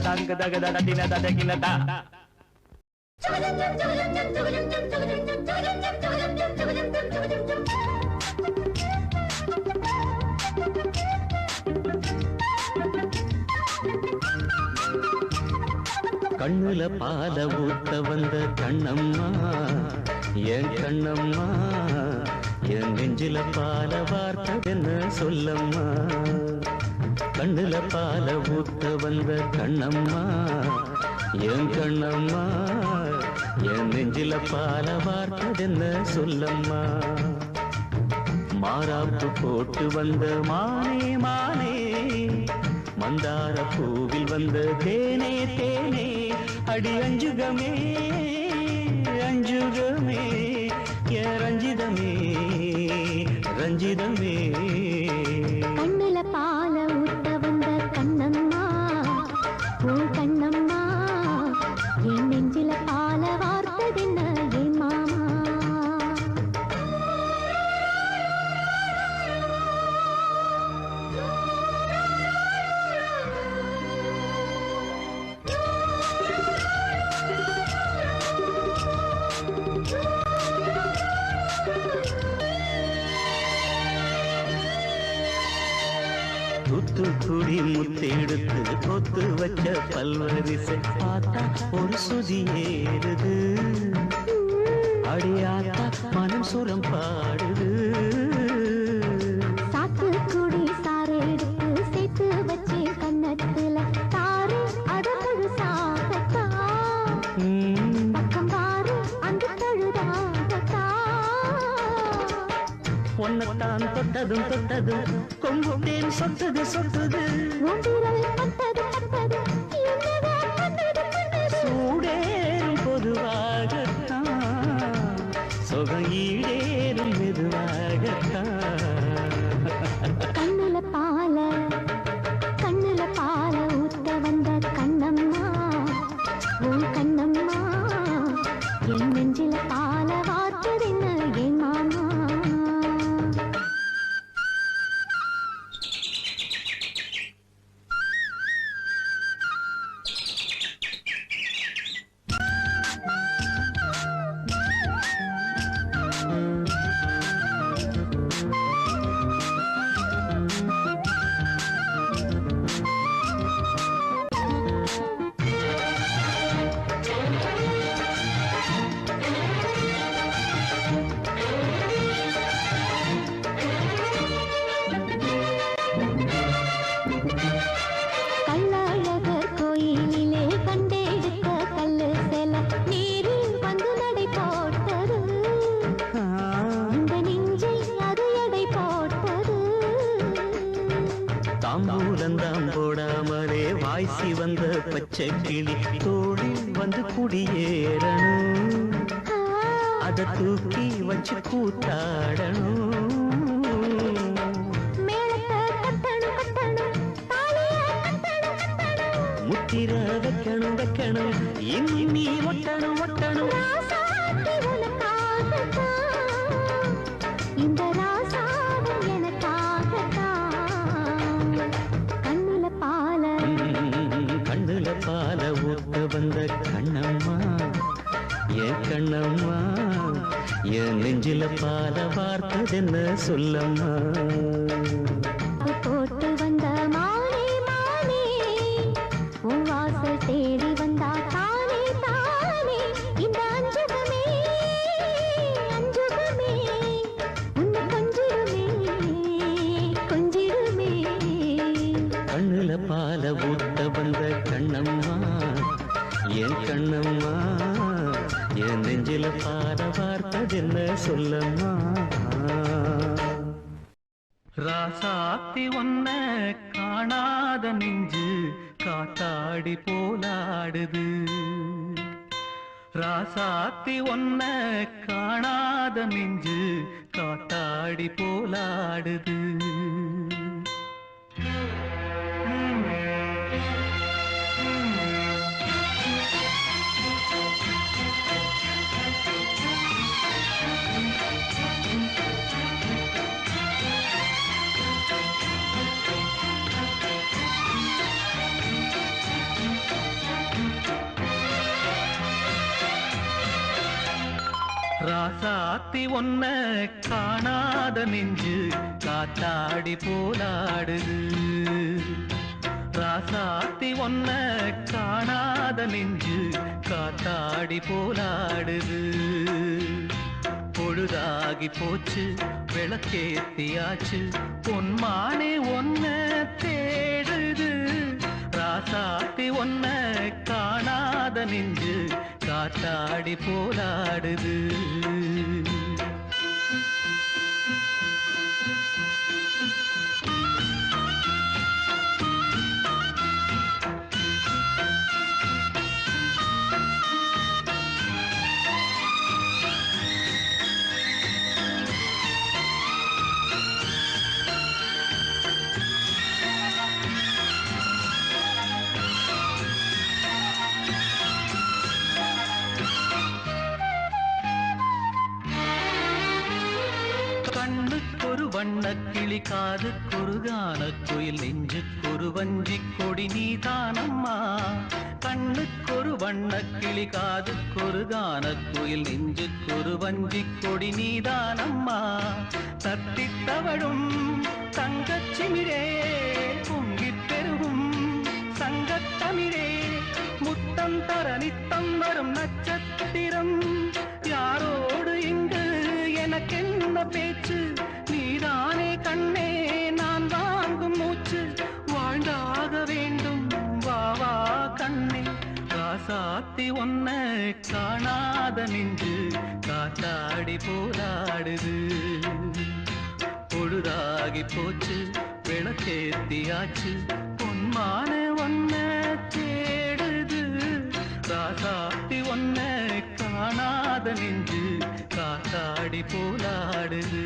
Speaker 1: தங்க தக தடின தடகினதா கண்ணுல பால ஊத்த வந்த கண்ணம்மா என் கண்ணம்மா என் நெஞ்சில பால வார்த்தை என்ன சொல்லம்மா கண்ணுல பால ஊத்த வந்த கண்ணம்மா என் கண்ணம்மா என் நெஞ்சில பால வார்த்தை என்ன சொல்லம்மா மாறாப்பு போட்டு வந்த மானே மானே மந்தார பூவில் வந்த தேனே தேனே அடி அஞ்சுகமே அஞ்சுகமே ரஞ்சிதமே ரஞ்சிதமே
Speaker 2: கண்ணுல பால ஊத்த வந்த கண்ணம்மா ஓ கண்ணம்மா என் நெஞ்சில பால வார்த்ததென்ன என் மாமா
Speaker 1: தூத்துக்குடி முத்தெடுத்து கொத்து வச்ச பல்வரிசை பார்த்தா ஒரு சுதி ஏறுது அடியாத்தா மனம் சுரம் பாடுது
Speaker 2: சாத்துக்குடி சாரை எடுத்து சேர்த்து வச்சு கண்ணத்துல தாரு அதழு சாகத்தா பக்கம் பாரு அந்த தழுதாகத்தா
Speaker 1: ஒன்னத்தான் தொட்டதும் தொட்டதும் கொம்புடேன் சொட்டது சொட்டது சூடேறும் பொதுவாகத்தான் சுகம் ஈடேறும் மெதுவாகத்தான்
Speaker 2: கண்ணுல பால ஊத்த வந்த கண்ணம்மா உன் கண்ணம்மா என் நெஞ்சில பால வார்த்ததென்ன என் மாமா
Speaker 1: தாம்பூலந்தாம் போடாமலே வாய்ச்சி வந்த பச்சை கிளி தோளில் வந்து குடியேறணும், அதை தூக்கி வச்சு கூத்தாடணும். முத்திர வைக்கணும் வைக்கணும் இன்னி ஒட்டணும் ஒட்டணும்.
Speaker 2: இந்த ராசாவும் எனக்காகத்தான். கண்ணுல பால
Speaker 1: கண்ணுல பால ஊத்த வந்த கண்ணம்மா, என் கண்ணம்மா, என் நெஞ்சில பால வார்த்ததென்ன சொல்லம்மா.
Speaker 2: போட்டு வந்த மானே மானே உன் வாசல் தேடி வந்தா தானே தானே. இந்த அஞ்சுகமே அஞ்சுகமே உன்னை கொஞ்சிடுமே கொஞ்சிடுமே.
Speaker 1: கண்ணுல பால ஊத்த வந்த கண்ணம்மா, என் கண்ணம்மா, என் நெஞ்சில பால வார்த்ததென்ன சொல்லம்மா. ராசாத்தி ஒன்ன காணாத நெஞ்சு காத்தாடி போலாடுது, ராசாத்தி ஒன்ன காணாத நெஞ்சு காத்தாடி போலாடுது. ராசாத்தி ஒன்ன காணாத நெஞ்சு காத்தாடி போலாடுது, ராசாத்தி ஒன்ன காணாத நெஞ்சு காத்தாடி போலாடுது. பொழுதாகி போச்சு விளக்கேத்தியாச்சு பொன்மானே ஒன்ன தேடுது, ராசாத்தி ஒன்ன காணாத நெஞ்சு காத்தாடி போலாடுது. கண்ணுக்கொரு வண்ணக்கிளி காதுக்கொரு கானக்குயில் நெஞ்சுக்கொரு வஞ்சிக் கொடி நீதானம்மா, கண்ணுக்கொரு வண்ணக்கிளி காதுக்கொரு கானக்குயில் நெஞ்சுக்கொரு வஞ்சிக் கொடி நீதானம்மா. தத்தித் தவழும் தங்கச்சிமிழே பொங்கிப் பெருகும் சங்கத்தமிழே, முத்தம் தர நித்தம் வரும் நட்சத்திரம், யாரோடு இங்கு எனக்கென்ன பேச்சு, நீதானே கண்ணே நான் வாங்கும் மூச்சு, வாழ்ந்தாக வேண்டும் வா வா கண்ணே. ராசாத்தி ஒன்ன காணாத நெஞ்சு காத்தாடி போராடுது, பொழுதாகி போச்சு விளக்கேத்தியாச்சு பொன்மான ஒன்ன தேடுது, ராசாத்தி ஒன்ன காணாத நெஞ்சு காத்தாடி போலாடுது.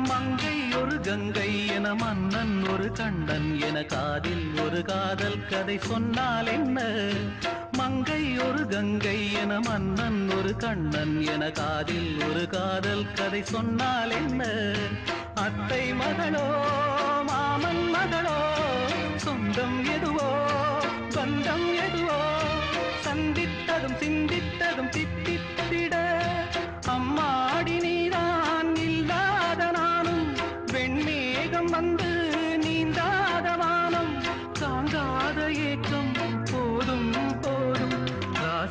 Speaker 1: மங்கை ஒரு கங்கை என மன்னன் ஒரு கண்ணன் என காதில் ஒரு காதல் கதை சொன்னால் என்ன, மங்கை ஒரு கங்கை என மன்னன் ஒரு கண்ணன் என காதில் ஒரு காதல் கதை சொன்னால் என்ன, அத்தை மகளோ மாமன் மகளோ சொந்தம் எதுவோ பந்தம் எதுவோ, சந்தித்ததும் சிந்தித்ததும் தித்தித்த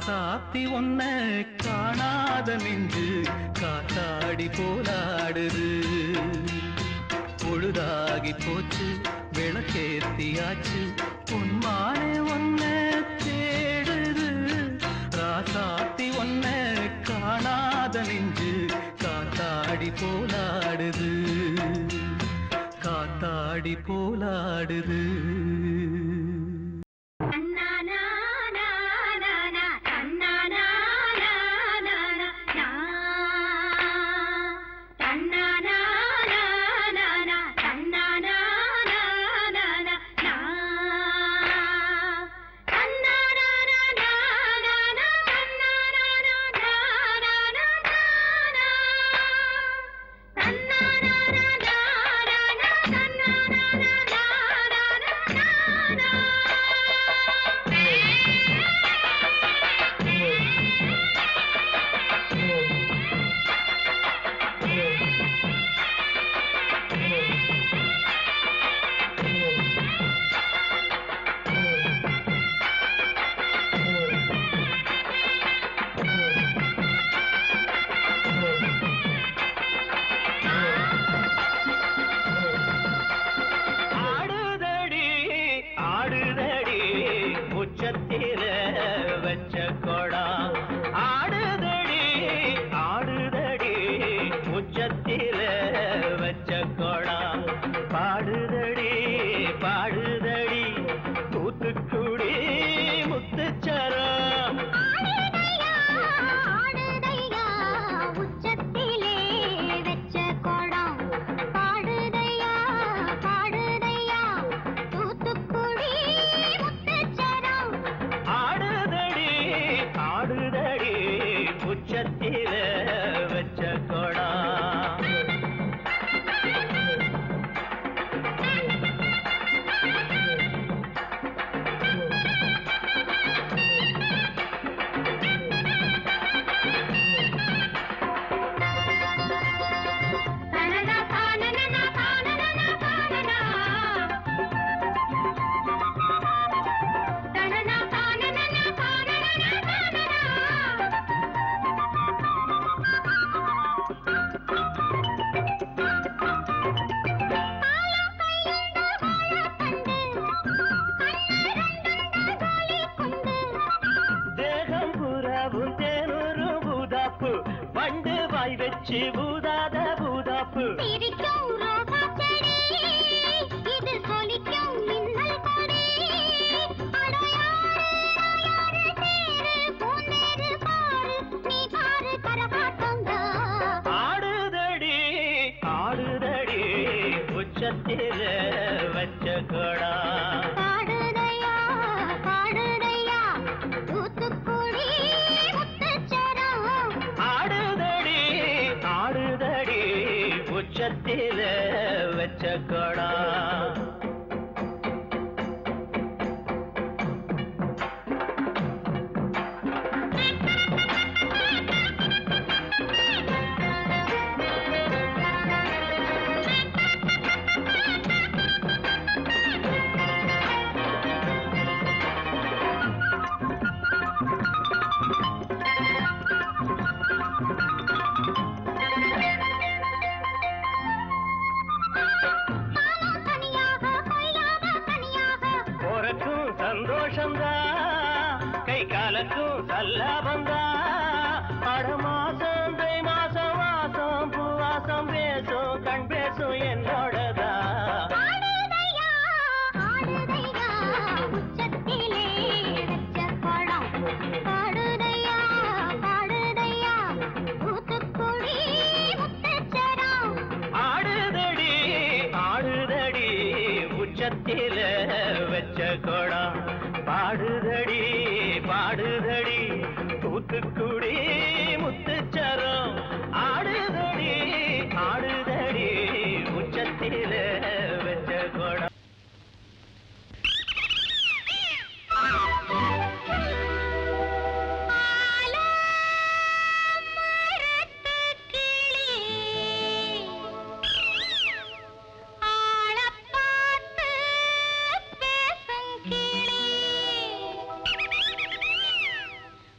Speaker 1: ராசாத்தி ஒன்ன காணாத நெஞ்சு காத்தாடி போலாடுது. பொழுதாகி போச்சு விளக்கேத்தியாச்சு பொன்மானே ஒன்ன தேடுது. ராசாத்தி ஒன்ன காணாத நெஞ்சு காத்தாடி போலாடுது. காத்தாடி போலாடுது.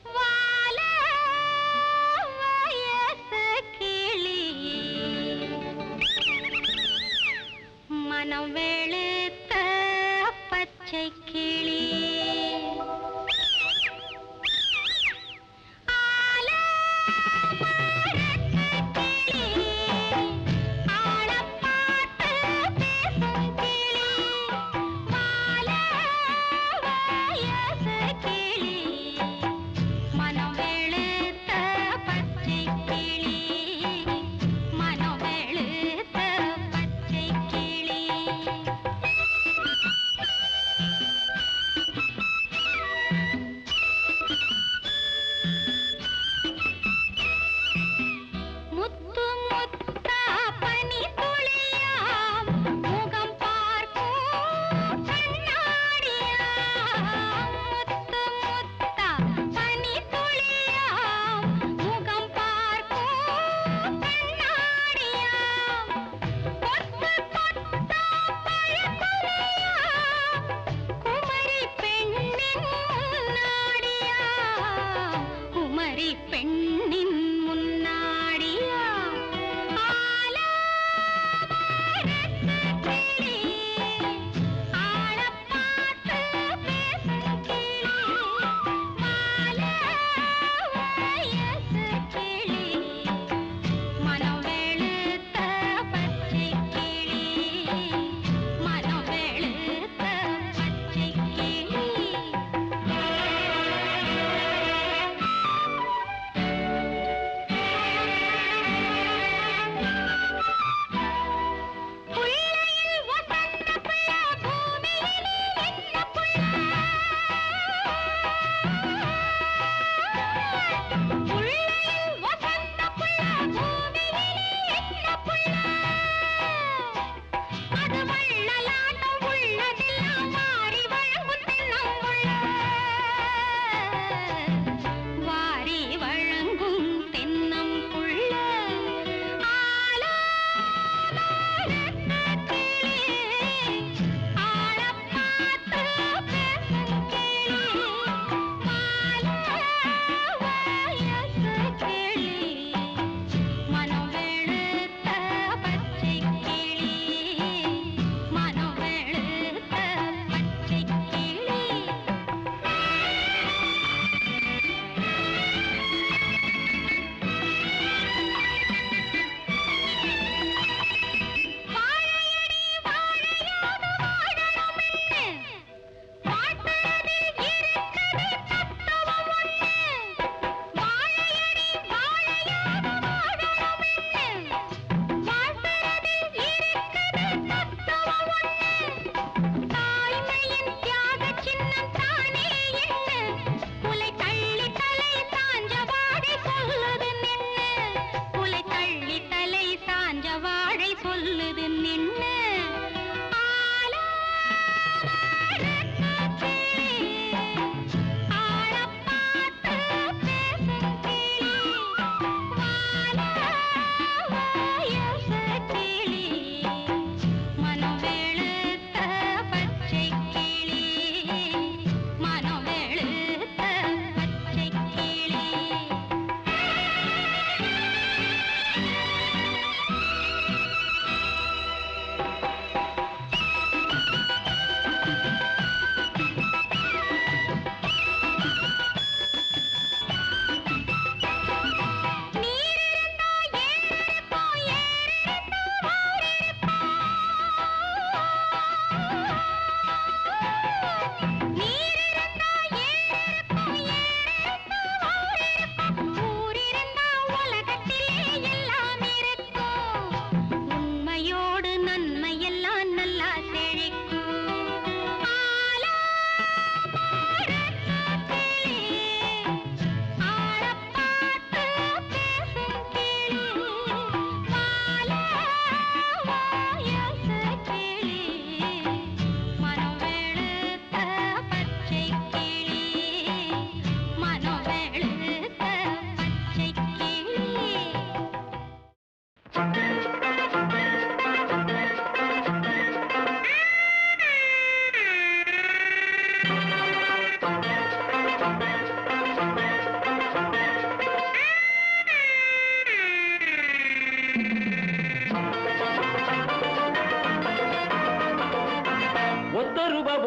Speaker 2: வா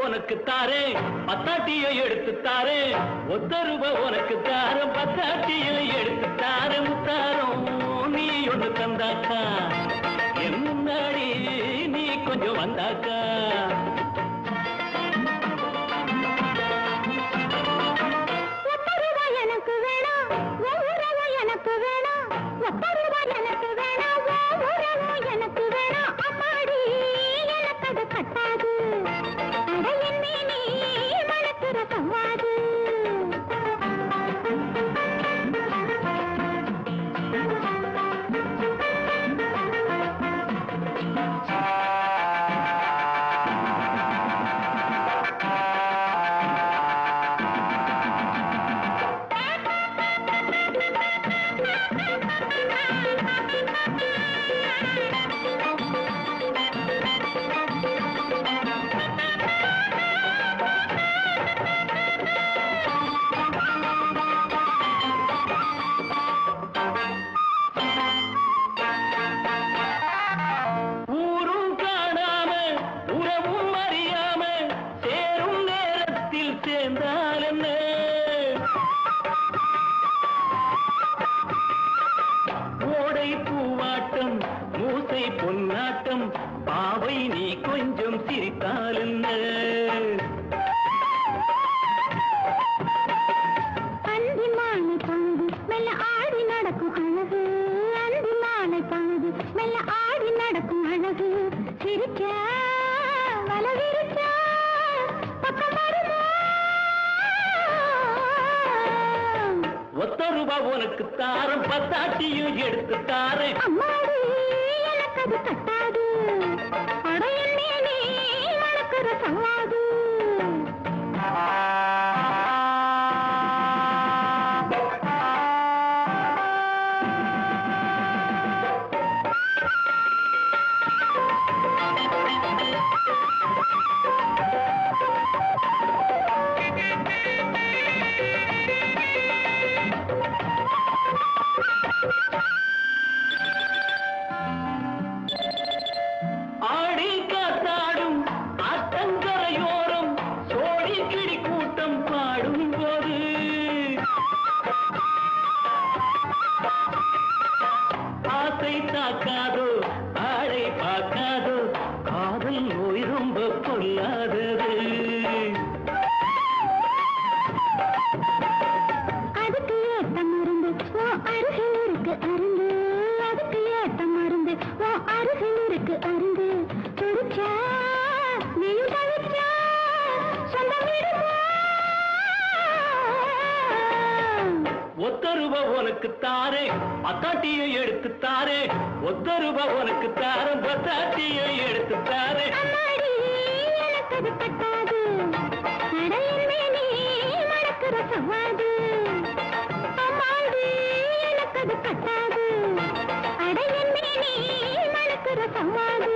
Speaker 1: உனக்கு தாரே பத்தாட்டியை எடுத்து தாரே, ஒத்த ரூபா உனக்கு தாரம் பத்தாட்டியை எடுத்து தாரே,
Speaker 4: வந்தாக்கா
Speaker 2: எனக்கு வேணாம் எனக்கு வேணாம் எனக்கு வேணாம் எனக்கு வேணாம் அம்மாடி எனக்கு அது கட்டாது அடையின் மீனி மனசுற சவாது பொன்னாட்டம் பாவை நீ கொஞ்சம் சிரித்தாலுங்க அந்தி மாலை பழுது மெல்ல ஆடி நடக்கும் அழகு அந்தி மாலை பழுது மெல்ல ஆடி நடக்கும் அழகு சிரிக்க வலவிருக்க பக்கம் வருமா
Speaker 4: ₹1 உனக்கு தாரம் பத்தாட்டியும் எடுத்து தாரேன்
Speaker 2: அம்மாடி அது கட்டாது அடையின் மீனே மணக்கிற சவாது தாக்காதோ ஆளை பார்க்காதோ காதல் நோய் ரொம்ப பொல்லாதது அதுக்கு ஏத்த மருந்து அருகில் இருக்கு அருந்து அதுக்கு ஏத்த மருந்து அருகில் இருக்கு அருந்து துடிச்சா நீயும் தவிச்சா சொந்தம் ₹1 உனக்கு தாரே பத்தாட்டியை எடுத்து தாரே ₹1 உனக்கு தாரம் பத்தாட்டியை எடுத்து தாரே எனக்கு அது கட்டாது அடையின் மீனே மணக்கிற சவாது அம்மாடி எனக்கு அது கட்டாது அடையின் மீனே மணக்கிற சவாது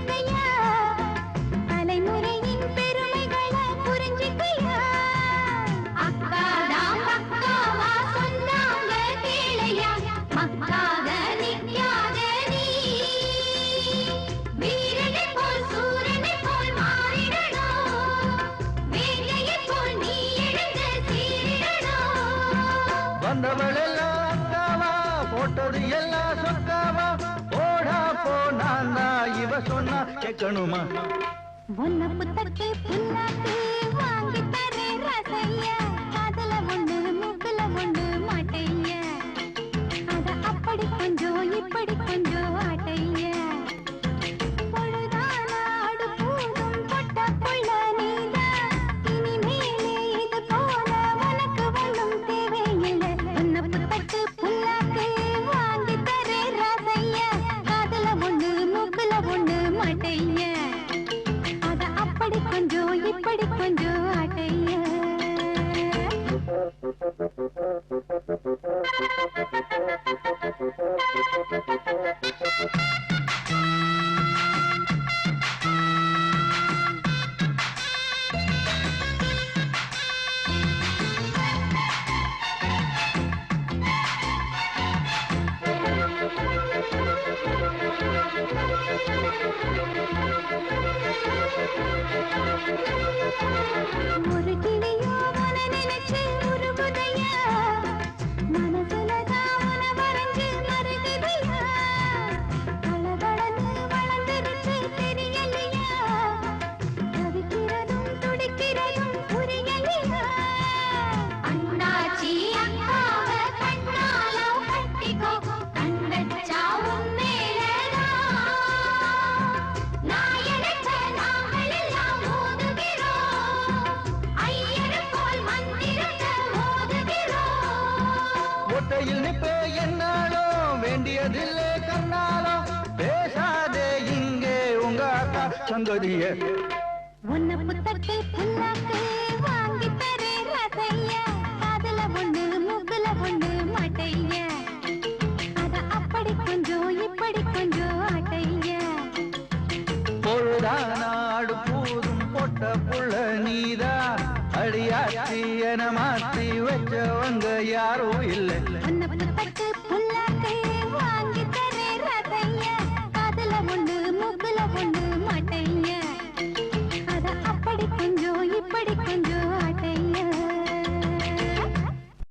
Speaker 2: புரிஞ்சுக்கையா தலைமுறையின் பெருமைகளை புரிஞ்சுக்கையா அக்காதான் பக்காவா சொன்னாங்க கேளையா மக்காத நிக்காத நீ வீரனை போல் சூரனை போல் மாறிடணும் வேங்கையை போல் நீ எழுந்து சீரிடணும்
Speaker 1: வந்தவளெல்லாம் அக்காவா போட்டது எல்லாம் சொக்காவா போடா போனா இவ சொன்னா கேட்கணுமா
Speaker 2: ஒன்ன புத்தக்கு புண்ணாக்கு வாங்கி தரே ரசையா காதுல ஒண்ணு மூக்குல ஒண்ணு மாட்டைய அத அப்படி கொஞ்சம் இப்படி கொஞ்சம் ஆட்டைய பொழுதானா ஆடு பூதும் பொட்ட புள்ள நீதான் இனிமேலே இது போல உனக்கு ஒண்ணும் தேவையில்லை ஒன்ன புத்தக்கு புண்ணாக்கு வாங்கி தரே ரசையா காதுல ஒண்ணு மூக்குல ஒண்ணு மாட்டைய அத அப்படி கொஞ்சம் இப்படி கொஞ்சம் ஆட்டைய ஒரு கிளியோ உன நினைச்சு உருகுதையா மனசுலதான் உன வரைஞ்சு மருகுதையா பளபளன்னு வளர்ந்துருச்சு தெரியலையா தவிக்கிறதும் துடிக்கிறதும் புரியலையா அண்ணாச்சி அக்காவ கண்ணால கட்டிக்கோ கண் வச்சா உண்மையிலதான் நாயனத்த நாங்களெல்லாம் மோதுகிறோம் ஐயரு போல் மந்திரத்தை மோதுகிறோம்
Speaker 1: ஒட்டையில் நிப்பே என்னாலோ வேண்டியதில்லை கண்ணாலோ பேசாதே இங்கே உங்க அக்கா சங்கதிய
Speaker 2: ஒன்ன புத்தக்கு புண்ணாக்கு வாங்கி தரே ரசையா காதுல ஒண்ணு மூக்குல ஒண்ணு மாட்டைய அத அப்படி கொஞ்சம் இப்படி கொஞ்சம் ஆட்டைய
Speaker 1: பொழுதானாடு பூதும் பொட்ட புள்ள நீதா அடியாத்தி என மாத்தி வச்சவங்க யாரும் இல்லை
Speaker 2: ஒன்ன புத்தக்கு புண்ணாக்கு